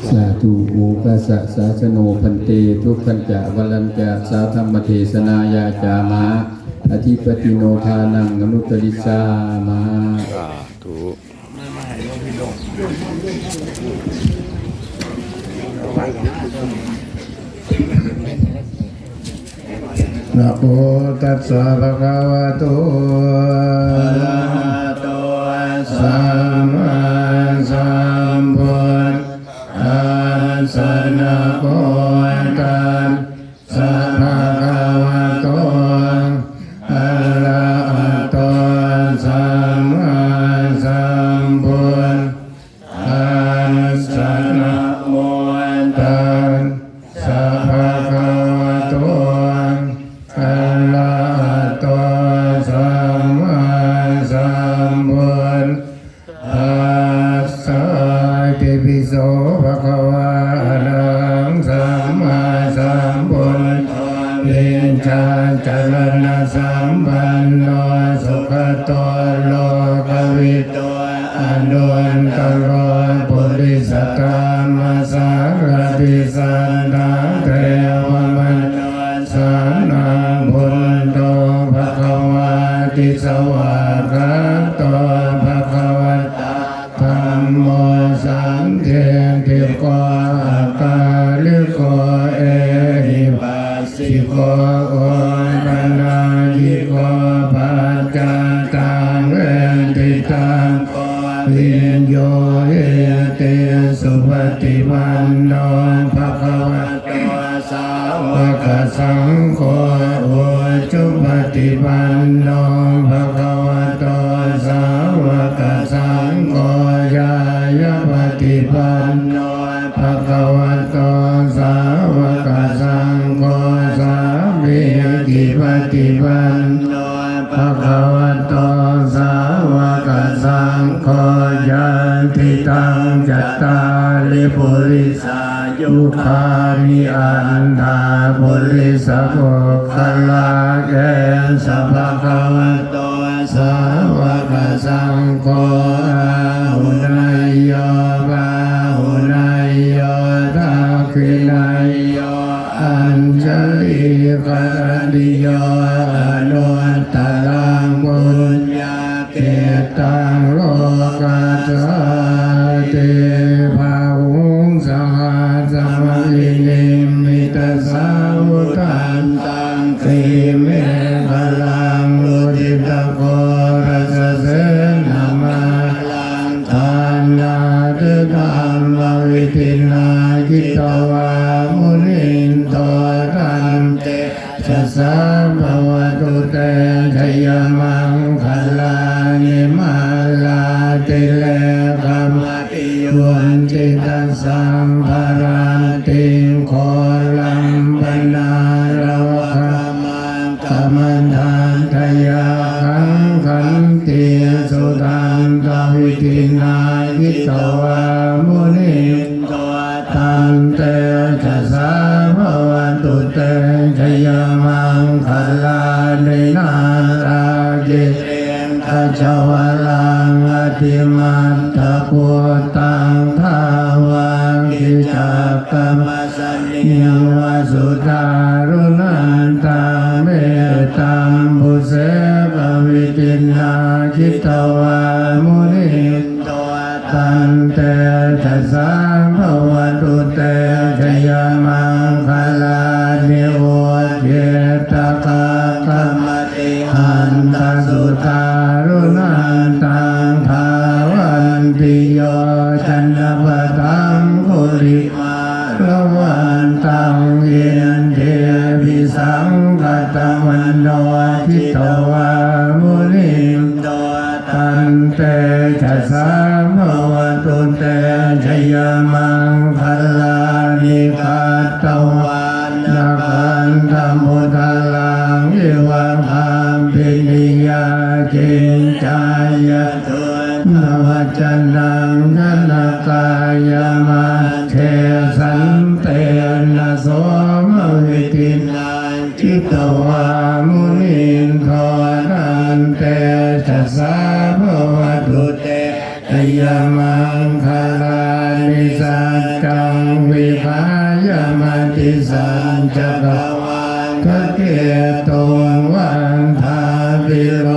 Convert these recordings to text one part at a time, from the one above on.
สาธุโมกัสสะสาสโนพันเตทุกขันจะวลัญจะสาธรรมเทศนายาจามะอธิปติโนทานังอนุตตริสามะสาธุนะโมตัสสะภะคะวะโตอะระหะโตสัมมาสัมพุทธัสสะนะโมตัสสะภะคะวะโตอะระหะโตสัมมาสัมพุทธัสสะนะโมตัสสะภะคะวะโตอะระหะโตสัมมาสัมพุทธัสสะอิติปิโสภะคะวะอะระหังสัมมาสัมพุทธลินชาจรณะสัมปันโนสุขโตโลกวิทูอนุนตโรปุริสธรรมสารติสันทาเทวมนุสานังพุทโธภควาติสวากขาโตภควตาธัมโมสังฆังติโกอาคาลิโกเอหิปัสสิโกโอปัญญิโกปัจจตังเวทิตังโกวิญโยเอเตสุปฏิปันโนภควโตสาวกสังโฆโอจุปฏิปันโนภควโตสาวกสังโฆญาญาปฏิปันโนภควโตสาวกสังโฆสามีจิปฏิปันโนภควโตสาวกสังโฆยันติตังจัตตาริปุริสายุคานิอันธาปุริสโภคลาเกสัพพะคะโตสาวกสังโฆอาหุนายโยบาหุนายโยทักขินายโยอัญชลีกริโยอนุตตรังบุญญาเกตังโลกัสสติภาวุงสังฆาสมาลินิมิตสาวุตันตังคีเมฆลังลุจิตโกรัสเสนามาลังทานาติธรรมวิทินาคิตวามุนินโตตันเตชัสสะภวตุเตชยมังคลานิมาลาติเลกามติยุนจิตัสสัมภารันติโคลัมปนาระวะมันตมันทันทยาขังขันติสุตันตวิทินาคิตวามุนิโตตันเตชัสสะภวตุเตชยมังคลานินาราจิเรนทชวลังอธิมัตตพุตังทาวังกิจักกมัสสนิยังวสุตารุนันตังเมตตังบุเสกวิตินาคิตวามุนิโตตันเตชัสสะภวตุเตชยมังคลานิโอเทตกะกรรมติหันตสุตารุนันตังภาวันติโยชันนปตังคุริมาละวันตังเยนเทพิสังกตมันโนทิตวามุนิโตตันเตชัสสะภวตุเตชยมังคลานิคัตตวันนาคันธมุทลังอิวังคัมปินิยาจินจายตุนวจนังกนกายมาเทสันเตนะโสมวิตินาจิตวามุนินโทนันเตชัสสะภวตุเตชยมังคลานิสัจจัง วิหายมติสันจักวันทะเกตุงวันทาวิโร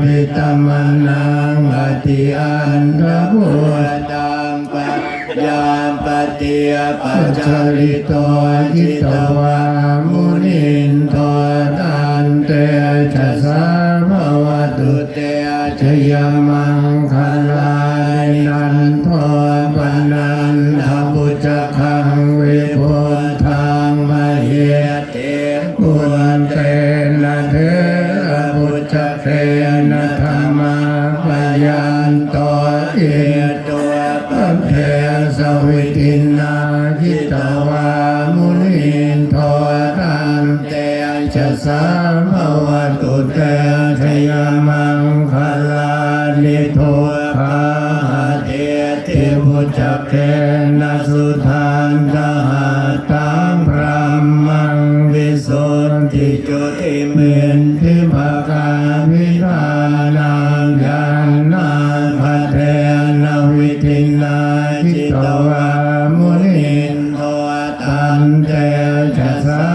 วิตมนังอติอันตะพุทธังปัจญาปฏิยปัจจริโตจิตวามุนินโทตันเตชะสาภวตุเตชยมังคลานันโทปนันทบุจขังวิพุทธังมเหเตปุณเตนะเถระบุจเทนะธรรมาปยันโตเอตัวปัพเพสวิตินาจิตวามุนินโทตันเตชะสาภวตุเตชยมังคลานิโทภาเทติบุจเทนะสุทันตหาตังพระมังวิสุทธิจุติเมนทิภกาวิธานังญาณังพะเทนะวิทินาจิตวามุนินโทตันเตชะสา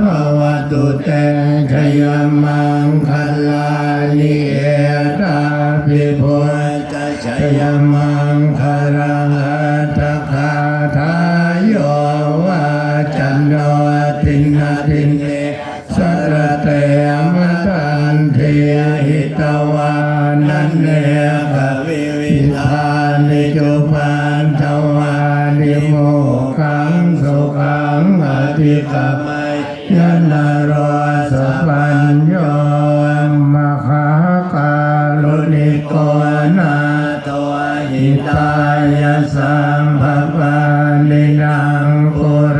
ภวตุเตชยมังคลานิเอตาภิพุทธชยมังคลังอัตถคาทายโยวาจันโนตินาติเนสรเตมตันเทหิตวานันเนกวิวิธานิจุปันทวานิโมขังสุขังอธิกามยยนาโรสปัญโยมหาการุณิโกนาตัวหิตายสัมภปานินังปุเร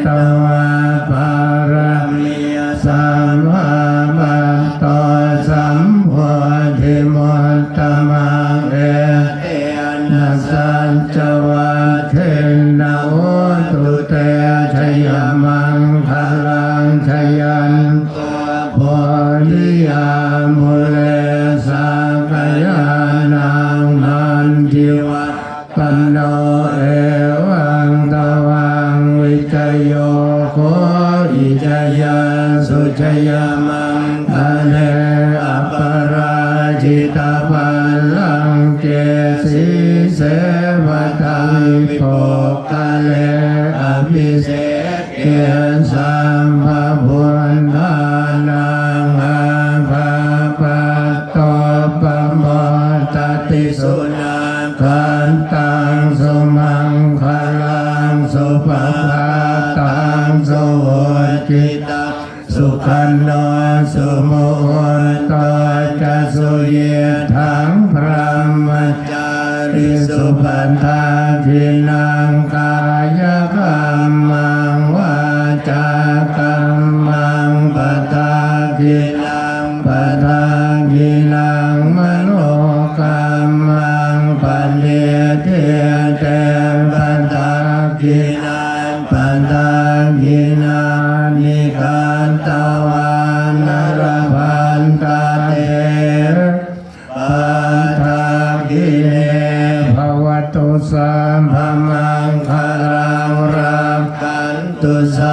ตวาภารมิสัมภาบัตโตสัมโพธิมุตตมังเอนะสัจจวัฏเทนะโหตุเตชยมังคลังชยันโพธิยามุเลสักยานังนันจิวัตปันโนเอวังตวังวิจโยโคอิจยันสุจยมังคะเนอปราจิตาปัลลังเกสีเสวตาวิโภคเลอภิเศษเกสัมภพุทธานังอาภาปัตโตปโมตติสุนังขันตังสุมังคลังสุปภาตังสุโหจิตังสุขันโนสุโมโหตจะสุเยถังพระมจาริสุปันธาทินังกายกรรมังวาจากรรมังปทาทินังปทาทินังมโนกรรมังปเนเทเตปทาทินังปทาทินานิการตวานรพันตาเตปัฏฐากิเนภวตุสัมภมังคลังรักขันตุสั